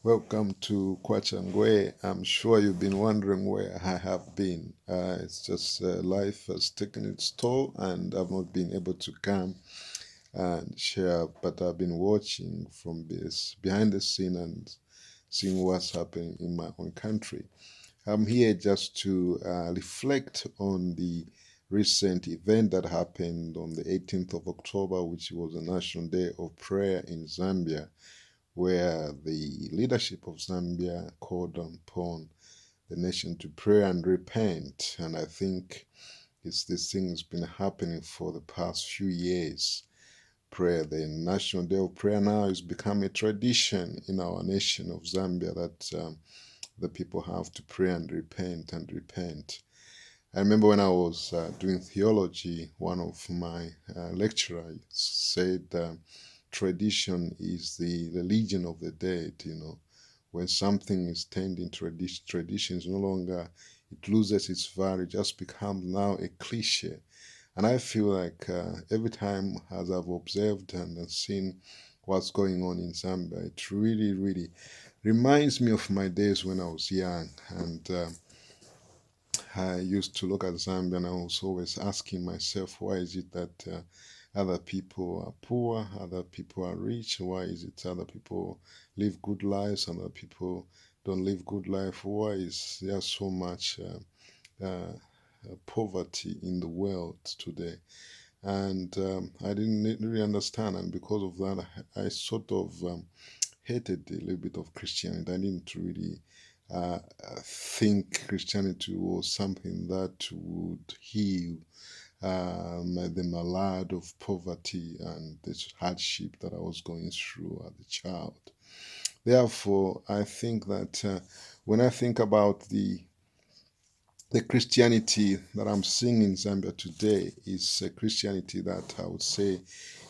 Welcome to Kwachangwe. I'm sure you've been wondering where I have been. It's just life has taken its toll, and I've not been able to come and share. But I've been watching from this behind the scene and seeing what's happening in my own country. I'm here just to reflect on the recent event that happened on the 18th of October, which was a National Day of Prayer in Zambia, where the leadership of Zambia called upon the nation to pray and repent. And I think this thing has been happening for the past few years. Prayer, the National Day of Prayer now has become a tradition in our nation of Zambia that the people have to pray and repent and repent. I remember when I was doing theology, one of my lecturers said tradition is the religion of the dead. When something is turned into tradition, is no longer, it loses its value, just becomes now a cliche. And I feel like every time as I've observed and seen what's going on in Zambia, it really, really reminds me of my days when I was young. And I used to look at Zambia and I was always asking myself, why is it that other people are poor, other people are rich? Why is it other people live good lives, other people don't live good life? Why is there so much poverty in the world today? And I didn't really understand, and because of that, I sort of hated a little bit of Christianity. I didn't really think Christianity was something that would heal the malade of poverty and this hardship that I was going through as a child. Therefore, I think that when I think about the Christianity that I'm seeing in Zambia today is a Christianity that I would say,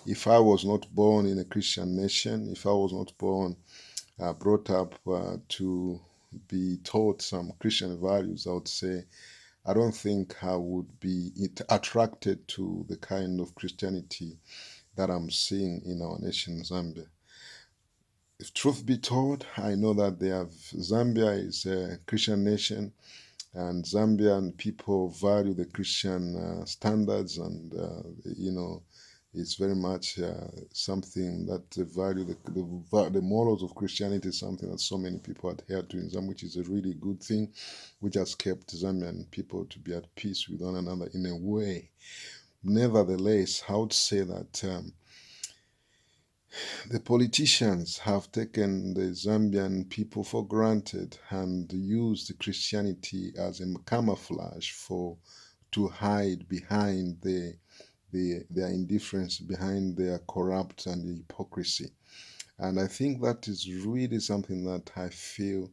if I was not born in a Christian nation, if I was not brought up to be taught some Christian values, I would say I don't think I would be attracted to the kind of Christianity that I'm seeing in our nation, Zambia. If truth be told, I know that Zambia is a Christian nation, and Zambian people value the Christian standards, and it's very much something that they value the morals of Christianity is something that so many people adhere to in Zambia, which is a really good thing, which has kept Zambian people to be at peace with one another in a way. Nevertheless, I would say that the politicians have taken the Zambian people for granted and used Christianity as a camouflage to hide behind their indifference, behind their corrupt and hypocrisy. And I think that is really something that I feel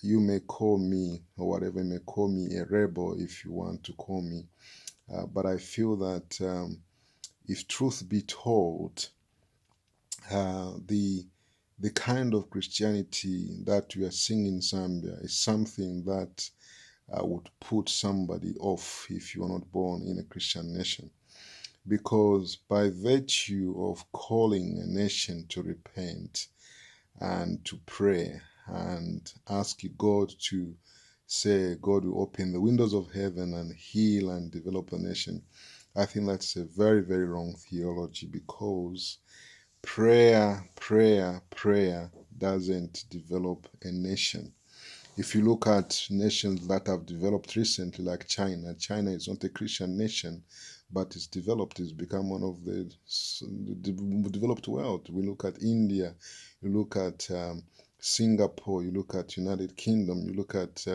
you may call me, or whatever you may call me, a rebel if you want to call me. But I feel that if truth be told, the kind of Christianity that we are seeing in Zambia is something that would put somebody off if you are not born in a Christian nation. Because by virtue of calling a nation to repent and to pray and ask God to say God will open the windows of heaven and heal and develop a nation, I think that's a very, very wrong theology, because prayer doesn't develop a nation. If you look at nations that have developed recently, like China is not a Christian nation, but it's developed, it's become one of the developed world. We look at India, you look at Singapore, you look at United Kingdom, you look at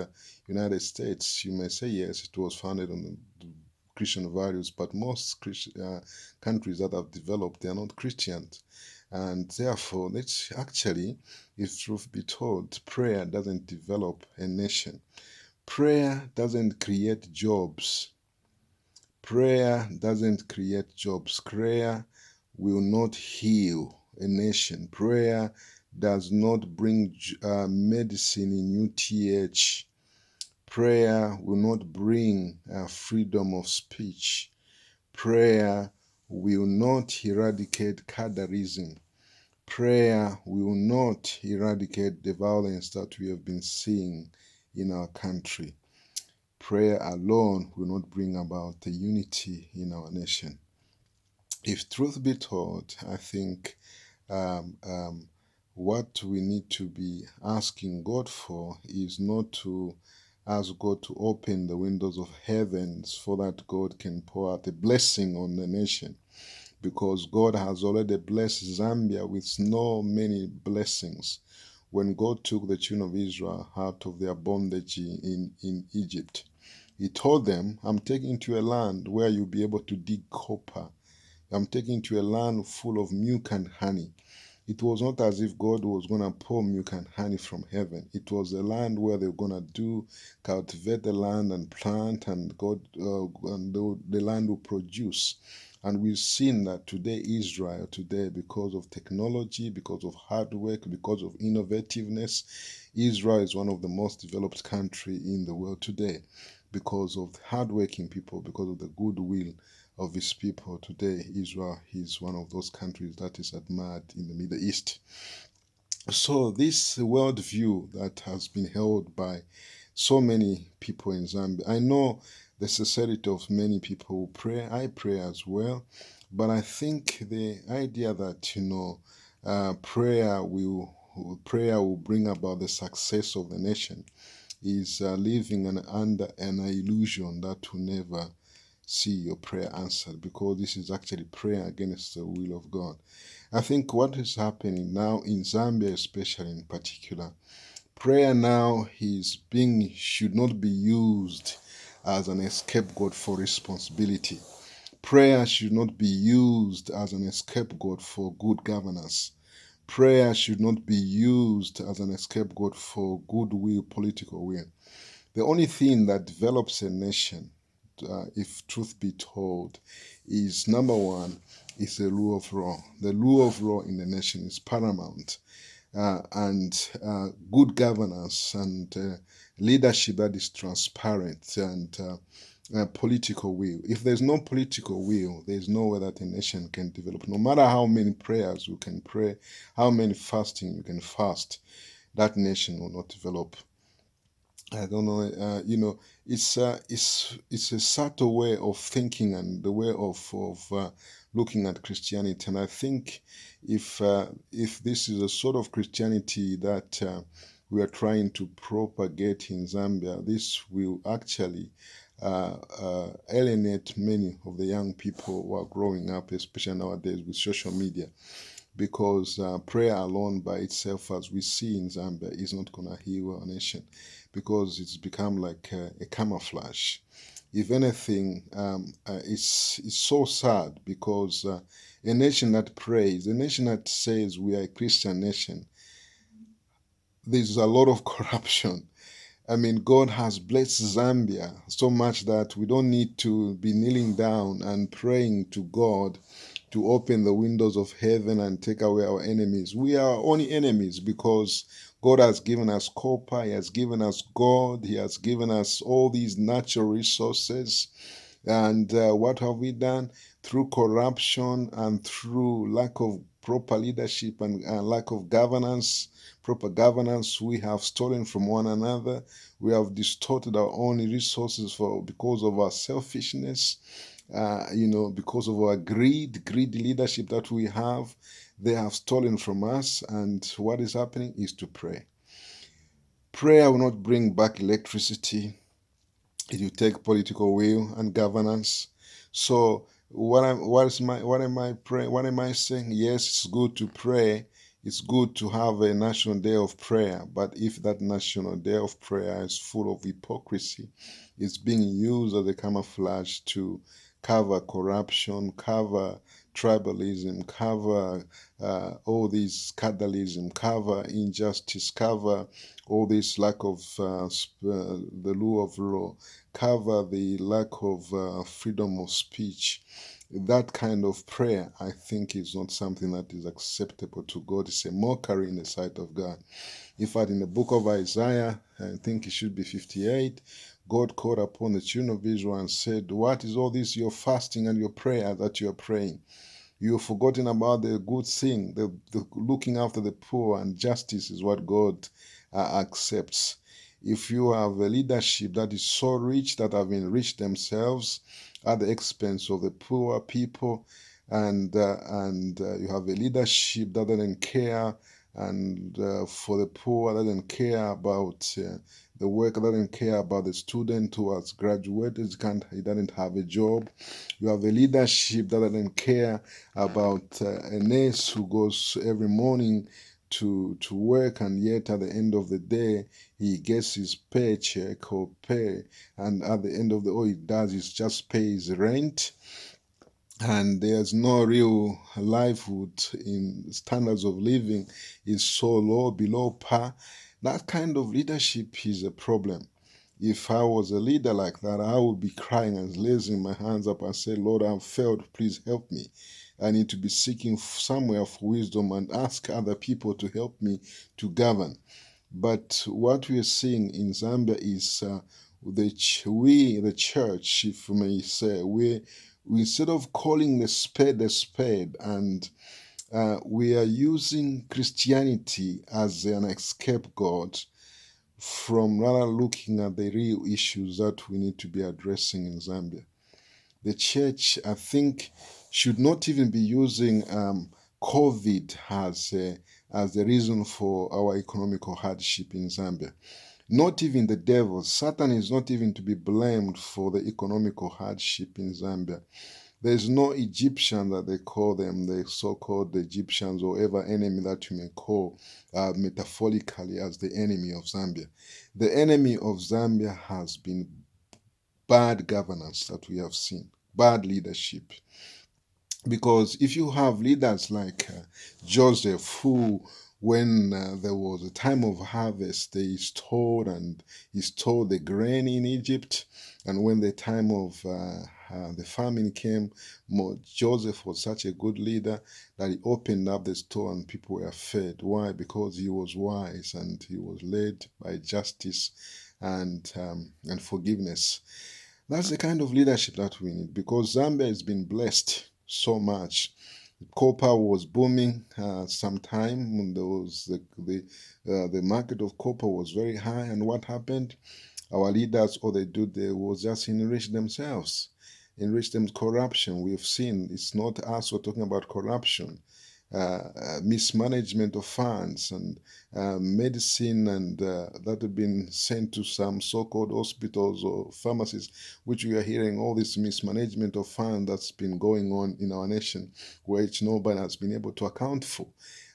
United States. You may say, yes, it was founded on the Christian values, but most countries that have developed, they are not Christians. And therefore, let's actually, if truth be told, prayer doesn't develop a nation. Prayer doesn't create jobs. Prayer doesn't create jobs. Prayer will not heal a nation. Prayer does not bring medicine in UTH. Prayer will not bring freedom of speech. Prayer will not eradicate cadarism. prayer will not eradicate the violence that we have been seeing in our country. Prayer alone will not bring about the unity in our nation. If truth be told, I think um, um, what we need to be asking God for is not to ask God to open the windows of heavens so that God can pour out a blessing on the nation, because God has already blessed Zambia with so many blessings. When God took the children of Israel out of their bondage in Egypt, He told them, I'm taking you to a land where you'll be able to dig copper. I'm taking you to a land full of milk and honey. It was not as if God was going to pour milk and honey from heaven. It was a land where they were going to cultivate the land and plant, and the land will produce. And we've seen that today, Israel, today, because of technology, because of hard work, because of innovativeness, Israel is one of the most developed countries in the world today, because of hardworking people, because of the goodwill of his people. Today, Israel is one of those countries that is admired in the Middle East. So this worldview that has been held by so many people in Zambia, I know the sincerity of many people who pray. I pray as well, but I think the idea that prayer will bring about the success of the nation is living under an illusion that will never see your prayer answered, because this is actually prayer against the will of God. I think what is happening now in Zambia, especially in particular, prayer now should not be used as an scapegoat for responsibility. Prayer should not be used as an scapegoat for good governance. Prayer should not be used as an scapegoat for goodwill, political will. The only thing that develops a nation, if truth be told, is number one, is the rule of law. The rule of law in the nation is paramount, and good governance and leadership that is transparent and political will. If there's no political will, there's no way that a nation can develop. No matter how many prayers you can pray, how many fasting you can fast, that nation will not develop. I don't know. It's a subtle way of thinking and the way of looking at Christianity. And I think if this is a sort of Christianity that we are trying to propagate in Zambia, this will actually alienate many of the young people who are growing up, especially nowadays with social media, because prayer alone by itself, as we see in Zambia, is not going to heal our nation, because it's become like a camouflage. If anything, it's so sad, because a nation that prays, a nation that says we are a Christian nation, there's a lot of corruption. I mean, God has blessed Zambia so much that we don't need to be kneeling down and praying to God to open the windows of heaven and take away our enemies. We are our only enemies, because God has given us copper, He has given us gold, He has given us all these natural resources. And what have we done? Through corruption and through lack of proper leadership and lack of governance, proper governance, we have stolen from one another. We have distorted our own resources because of our selfishness, because of our greedy leadership that we have. They have stolen from us, and what is happening is to pray. Prayer will not bring back electricity. It will take political will and governance. So what am I praying? What am I saying? Yes, it's good to pray. It's good to have a national day of prayer. But if that national day of prayer is full of hypocrisy, it's being used as a camouflage to cover corruption, cover tribalism, cover all these scandalism, cover injustice, cover all this lack of the rule of law, cover the lack of freedom of speech. That kind of prayer, I think, is not something that is acceptable to God. It's a mockery in the sight of God. In fact, in the book of Isaiah, I think it should be 58, God called upon the children of Israel and said, what is all this your fasting and your prayer that you are praying? You've forgotten about the good thing, the looking after the poor, and justice is what God accepts. If you have a leadership that is so rich that have enriched themselves at the expense of the poor people, and you have a leadership that doesn't care and for the poor, doesn't care about the worker, doesn't care about the student who has graduated, he doesn't have a job. You have a leadership that doesn't care about a nurse who goes every morning to work, and yet at the end of the day he gets his paycheck or pay, and at the end of the all he does is just pay his rent, and there's no real livelihood. In standards of living is so low, below par. That kind of leadership is a problem. If I was a leader like that, I would be crying and raising my hands up and say, Lord, I've failed, please help me. I need to be seeking somewhere for wisdom and ask other people to help me to govern. But what we are seeing in Zambia is the church, if we may say, we instead of calling the spade, and we are using Christianity as an scapegoat from rather looking at the real issues that we need to be addressing in Zambia. The church, I think, should not even be using COVID as the reason for our economical hardship in Zambia. Not even the devil, Satan is not even to be blamed for the economical hardship in Zambia. There's no Egyptian that they call them, the so-called Egyptians, or ever enemy that you may call metaphorically as the enemy of Zambia. The enemy of Zambia has been bad governance that we have seen, bad leadership. Because if you have leaders like Joseph, who, when there was a time of harvest, he stored the grain in Egypt, and when the time of the famine came, Joseph was such a good leader that he opened up the store and people were fed. Why? Because he was wise and he was led by justice and forgiveness. That's the kind of leadership that we need, because Zambia has been blessed so much. Copper was booming sometime when there was the market of copper was very high, and what happened? Our leaders, all they do there was just enrich themselves, enrich them corruption. We've seen it's not us who are talking about corruption, mismanagement of funds and medicine, and that have been sent to some so-called hospitals or pharmacies, which we are hearing all this mismanagement of funds that's been going on in our nation, which nobody has been able to account for.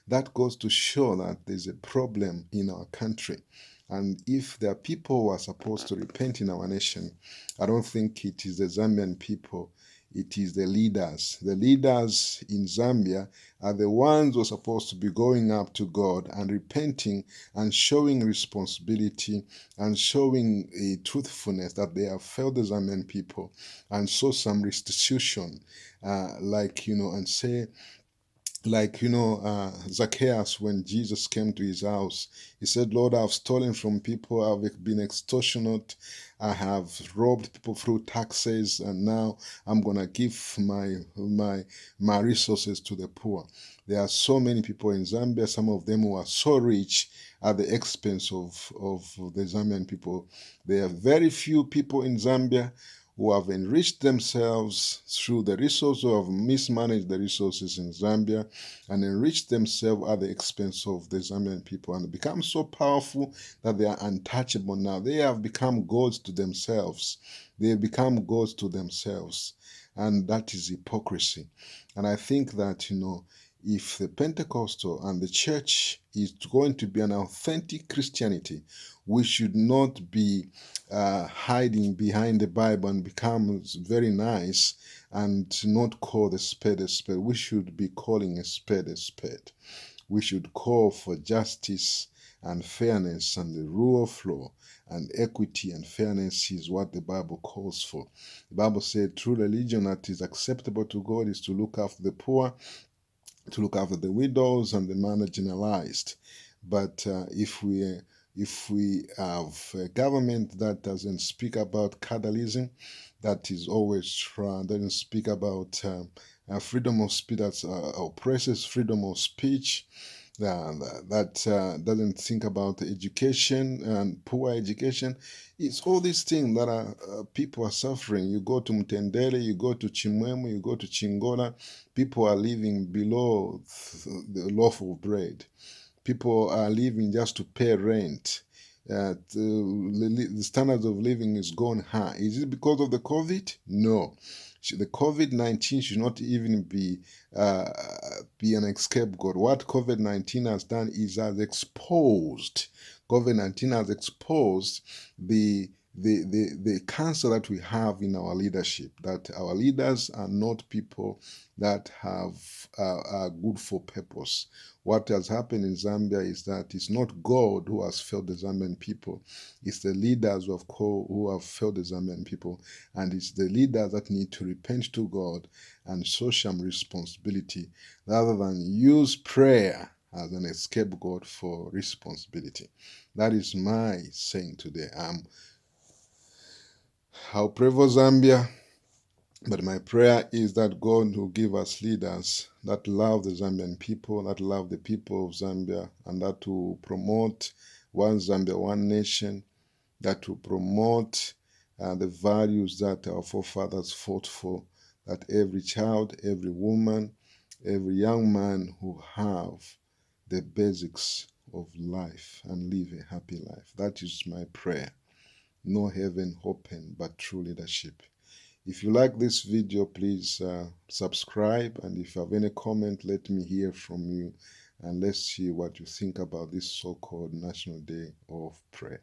That goes to show that there's a problem in our country. And if there are people who are supposed to repent in our nation, I don't think it is the Zambian people, it is the leaders. The leaders in Zambia are the ones who are supposed to be going up to God and repenting and showing responsibility and showing a truthfulness that they have failed the Zambian people, and show some restitution, and say, Zacchaeus, when Jesus came to his house, he said, Lord, I've stolen from people, I've been extortionate, I have robbed people through taxes, and now I'm gonna give my resources to the poor. There are so many people in Zambia, some of them who are so rich at the expense of the Zambian people. There are very few people in Zambia who have enriched themselves through the resources, who have mismanaged the resources in Zambia and enriched themselves at the expense of the Zambian people, and become so powerful that they are untouchable now. They have become gods to themselves. They have become gods to themselves. And that is hypocrisy. And I think that, if the Pentecostal and the church is going to be an authentic Christianity, we should not be hiding behind the Bible and become very nice and not call the spade a spade. We should be calling a spade a spade. We should call for justice and fairness and the rule of law, and equity and fairness is what the Bible calls for. The Bible said true religion that is acceptable to God is to look after the poor, to look after the widows and the marginalized. But if we have a government that doesn't speak about capitalism, that is always trying, doesn't speak about freedom of speech that oppresses freedom of speech, that doesn't think about education and poor education. It's all these things that are people are suffering. You go to Mtendele, you go to Chimwemu, you go to Chingola, people are living below the loaf of bread. People are living just to pay rent. The standards of living is gone high. Is it because of the COVID? No. The COVID-19 should not even uh, be an scapegoat. What COVID-19 has done is has exposed. COVID-19 has exposed the the cancer that we have in our leadership. That our leaders are not people that have are good for purpose. What has happened in Zambia is that it's not God who has failed the Zambian people. It's the leaders who have failed the Zambian people. And it's the leaders that need to repent to God and show some responsibility rather than use prayer as an scapegoat for responsibility. That is my saying today. I'll pray for Zambia. But my prayer is that God will give us leaders that love the Zambian people, that love the people of Zambia, and that will promote one Zambia, one nation, that will promote the values that our forefathers fought for, that every child, every woman, every young man who have the basics of life and live a happy life. That is my prayer. No heaven open, but true leadership. If you like this video, please subscribe, and if you have any comment, let me hear from you, and let's see what you think about this so-called National Day of Prayer.